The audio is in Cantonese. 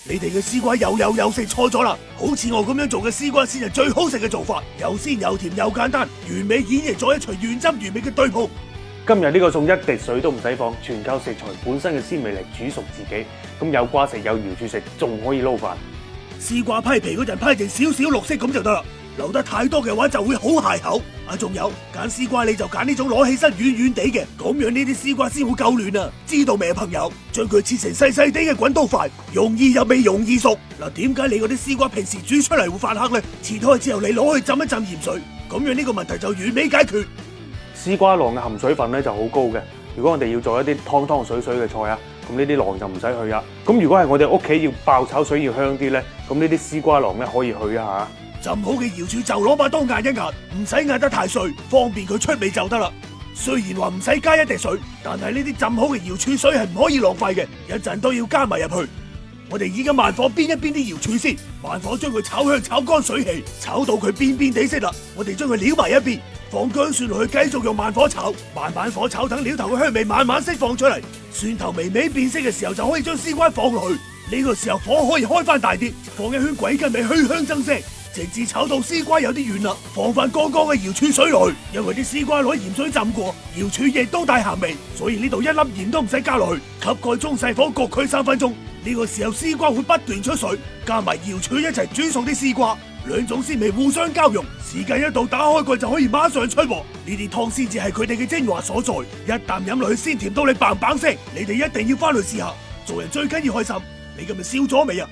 你哋嘅絲瓜又食錯咗啦！好似我咁樣做嘅絲瓜先係最好食嘅做法，又鮮又甜又簡單，完美演繹咗一錘原汁原味嘅對碰。今日呢個餸一滴水都唔使放，全靠食材本身嘅鮮味嚟煮熟自己。咁有瓜食有瑤柱食，仲可以撈飯。絲瓜批皮嗰陣批剩少少綠色咁就得啦，留得太多嘅話就會好鞋口。仲有揀絲瓜你就揀呢種攞起身軟軟地嘅，咁樣呢啲絲瓜先會夠嫩啊！知道未啊，朋友？將佢切成細細地嘅滾刀塊，容易入味，容易熟。嗱，點解你嗰啲絲瓜平時煮出嚟會發黑呢？切開之後你攞去浸一浸鹽水，咁樣呢個問題就完美解決。絲瓜囊嘅含水分咧就好高嘅，如果我哋要做一啲湯湯水水嘅菜啊，咁呢啲囊就唔使去啊。咁如果係我哋屋企要爆炒水要香啲咧，咁呢啲絲瓜囊咧可以去一下。浸好嘅瑤柱就攞把刀壓一壓，唔使壓得太碎，方便佢出味就得啦。雖然話唔使加一滴水，但係呢啲浸好嘅瑤柱水係唔可以浪費嘅，一陣都要加埋入去。我哋依家慢火煸一煸啲瑤柱先，慢火將佢炒香炒乾水氣，炒到佢變變地色啦。我哋將佢撩埋一邊，放薑蒜落去，繼續用慢火炒，慢慢火炒，等料頭嘅香味慢慢釋放出嚟。蒜頭微微變色嘅時候，就可以將絲瓜放落去。呢個時候火可以開翻大啲，放一圈鬼根味去香增色，直至炒到絲瓜有啲軟啦，放翻剛剛嘅瑤柱水落去。因為啲絲瓜攞鹽水浸過，瑤柱亦都帶鹹味，所以呢度一粒鹽都唔使加落去。吸蓋中細火焗佢3分鐘。呢個時候絲瓜會不斷出水，加埋瑤柱一齊煮熟啲絲瓜，兩種鮮味互相交融。時間一到，打開佢就可以馬上出鑊。呢啲湯先至係佢哋嘅精華所在，一啖飲落去鮮甜到你嘭嘭聲。你哋一定要翻去試下，做人最緊要開心。你今日笑咗未啊？